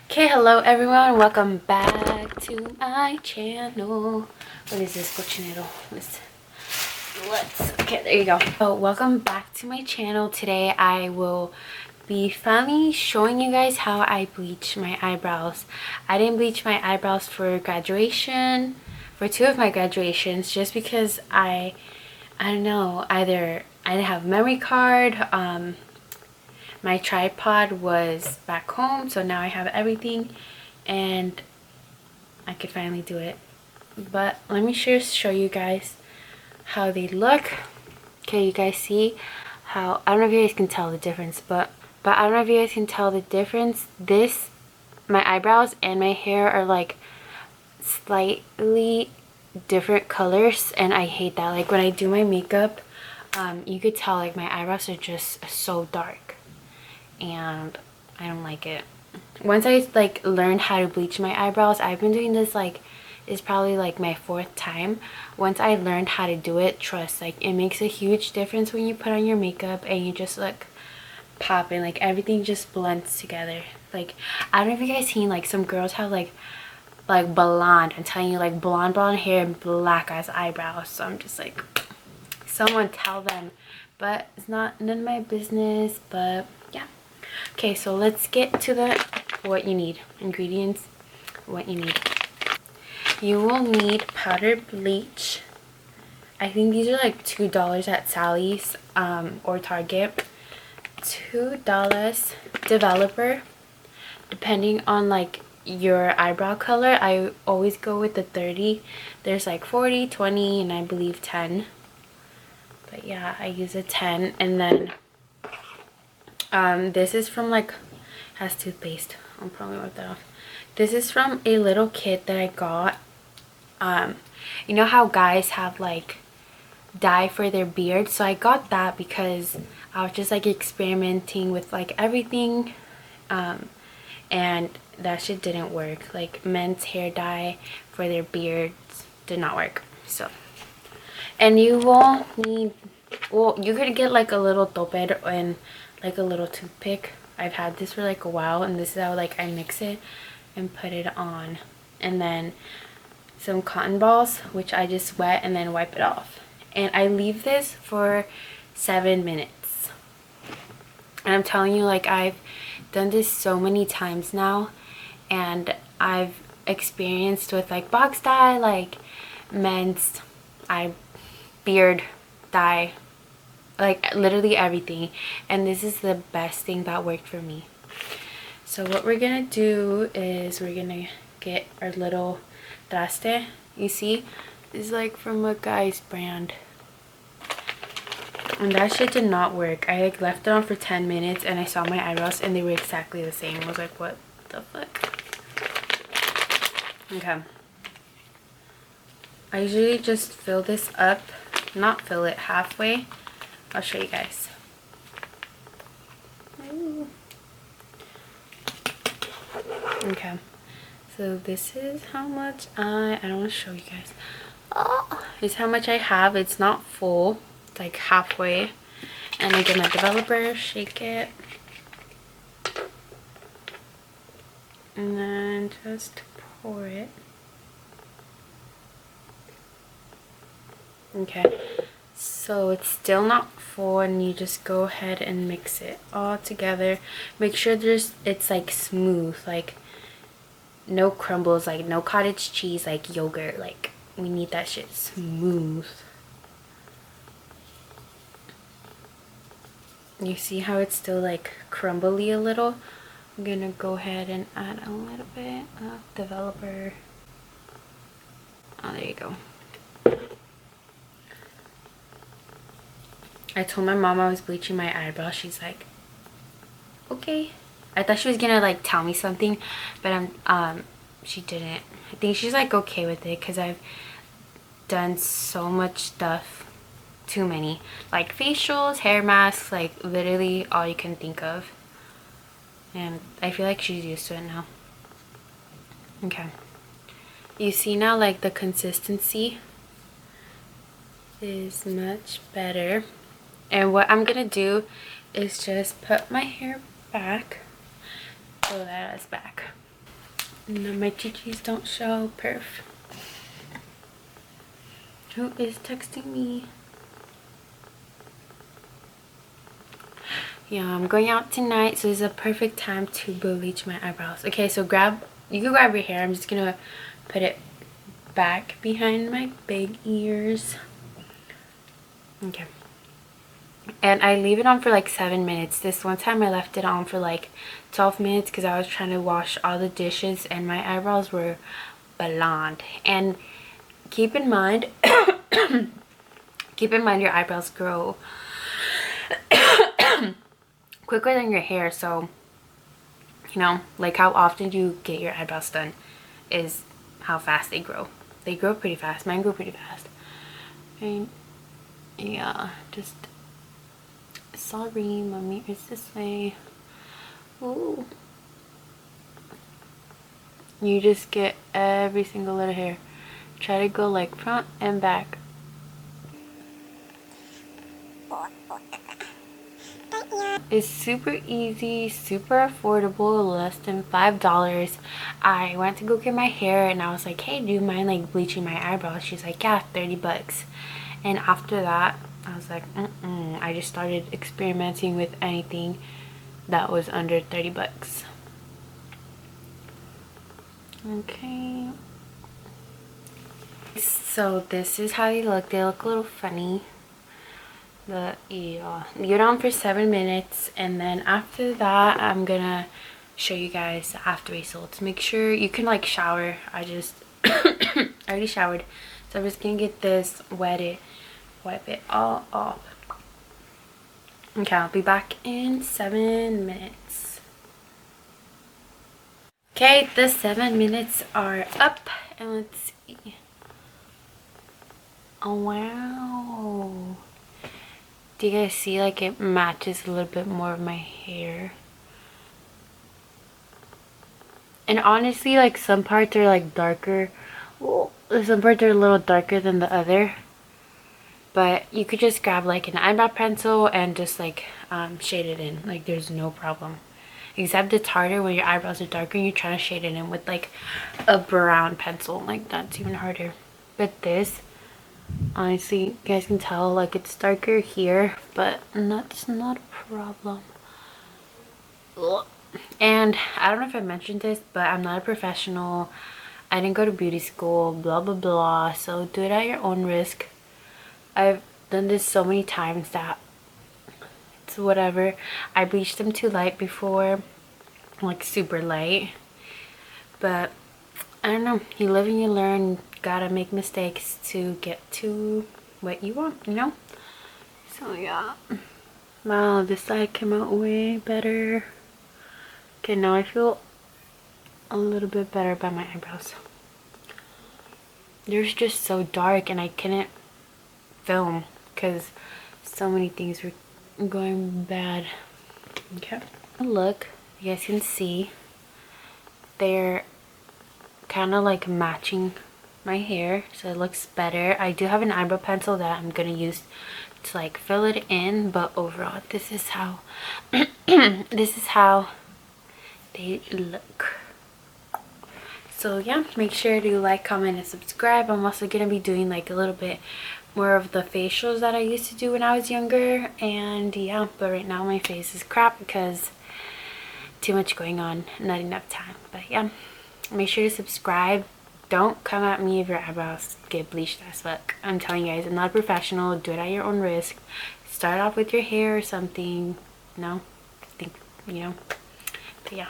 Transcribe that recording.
Okay, hello everyone, welcome back to my channel. What is this cochinero? Okay, there you go. So welcome back to my channel. Today I will be finally showing you guys how I bleach my eyebrows. I didn't bleach my eyebrows for graduation, for two of my graduations, just because I don't know, either I didn't have a memory card, my tripod was back home, so now I have everything and I could finally do it. But let me just show you guys how they look. Okay, you guys see how, I don't know if you guys can tell the difference, but I don't know if you guys can tell the difference. My eyebrows and my hair are like slightly different colors, and I hate that. Like when I do my makeup, you could tell like my eyebrows are just so dark and I don't like it. Once I like learned how to bleach my eyebrows, I've been doing this like, it's probably like my 4th time. Once I learned how to do it, trust, like it makes a huge difference when you put on your makeup and you just look popping. Like everything just blends together. Like I don't know if you guys seen like some girls have like blonde, I'm telling you, like blonde hair and black ass eyebrows. So I'm just like, someone tell them. But it's not none of my business. But yeah. Okay, so let's get to the what you need. Ingredients, what you need. You will need powdered bleach. I think these are like $2 at Sally's or Target. $2 developer. Depending on like your eyebrow color, I always go with the 30. There's like 40, 20, and I believe 10. But yeah, I use a 10. And then this is from like, has toothpaste. I'll probably wipe that off. This is from a little kit that I got. You know how guys have like dye for their beard? So I got that because I was just like experimenting with like everything, and that shit didn't work. Like men's hair dye for their beards did not work. So, and you will need, well, you could get like a little topper and like a little toothpick. I've had this for like a while, and this is how like I mix it and put it on. And then some cotton balls, which I just wet and then wipe it off. And I leave this for 7 minutes. And I'm telling you, like I've done this so many times now, and I've experienced with like box dye, like men's beard dye, like literally everything, and this is the best thing that worked for me. So what we're gonna do is we're gonna get our little traste. You see, this is like from a guy's brand, and that shit did not work. I like left it on for 10 minutes and I saw my eyebrows and they were exactly the same. I was like, what the fuck? Okay, I usually just fill this up, not fill it, halfway. I'll show you guys. Ooh. Okay, so this is how much I don't want to show you guys. Oh, this is how much I have. It's not full, it's like halfway. And I get my developer, shake it, and then just pour it. Okay, so it's still not full, and you just go ahead and mix it all together. Make sure it's like smooth, like no crumbles, like no cottage cheese, like yogurt. Like we need that shit smooth. You see how it's still like crumbly a little? I'm gonna go ahead and add a little bit of developer. Oh, there you go. I told my mom I was bleaching my eyebrows. She's like, okay. I thought she was gonna like tell me something, but she didn't. I think she's like okay with it because I've done so much stuff, too many, like facials, hair masks, like literally all you can think of, and I feel like she's used to it now. Okay, you see now like the consistency is much better. And what I'm gonna do is just put my hair back, so that is back. No, my chichis don't show. Perf. Who is texting me? Yeah, I'm going out tonight, so it's a perfect time to bleach my eyebrows. Okay, so you can grab your hair. I'm just gonna put it back behind my big ears. Okay. And I leave it on for like 7 minutes. This one time I left it on for like 12 minutes because I was trying to wash all the dishes and my eyebrows were blonde. And keep in mind your eyebrows grow quicker than your hair, so you know, like how often you get your eyebrows done is how fast they grow. They grow pretty fast. Mine grow pretty fast. And yeah, just sorry, mommy is this way. Ooh. You just get every single little hair. Try to go like front and back. It's super easy, super affordable, less than $5. I went to go get my hair and I was like, hey, do you mind like bleaching my eyebrows? She's like, yeah, 30 bucks. And after that, I was like, I just started experimenting with anything that was under 30 bucks. Okay. So this is how they look. They look a little funny. But yeah, leave it on for 7 minutes, and then after that I'm gonna show you guys the after results. Make sure you can like shower. I just I already showered, so I'm just gonna get this wipe it all off. Okay, I'll be back in 7 minutes. Okay, the 7 minutes are up, and let's see. Oh wow, do you guys see like it matches a little bit more of my hair? And honestly, like some parts are like darker. Well, some parts are a little darker than the other. But you could just grab like an eyebrow pencil and just like shade it in. Like there's no problem. Except it's harder when your eyebrows are darker and you're trying to shade it in with like a brown pencil. Like that's even harder. But this, honestly, you guys can tell like it's darker here, but that's not a problem. Ugh. And I don't know if I mentioned this, but I'm not a professional. I didn't go to beauty school, blah blah blah, so do it at your own risk. I've done this so many times that it's whatever. I bleached them too light before, like super light, but I don't know, you live and you learn. Gotta make mistakes to get to what you want, you know? So yeah. Wow, this side came out way better. Okay, now I feel a little bit better about my eyebrows. They're just so dark and I couldn't film because so many things were going bad. Okay. Look, you guys can see they're kind of like matching my hair, so it looks better. I do have an eyebrow pencil that I'm gonna use to like fill it in, but overall this is how this is how they look. So yeah, make sure to like, comment, and subscribe. I'm also gonna be doing like a little bit more of the facials that I used to do when I was younger, and yeah, but right now my face is crap because too much going on, not enough time. But yeah, make sure to subscribe. Don't come at me if your eyebrows get bleached as fuck. I'm telling you guys, I'm not a professional. Do it at your own risk. Start off with your hair or something. No, think, you know. But yeah.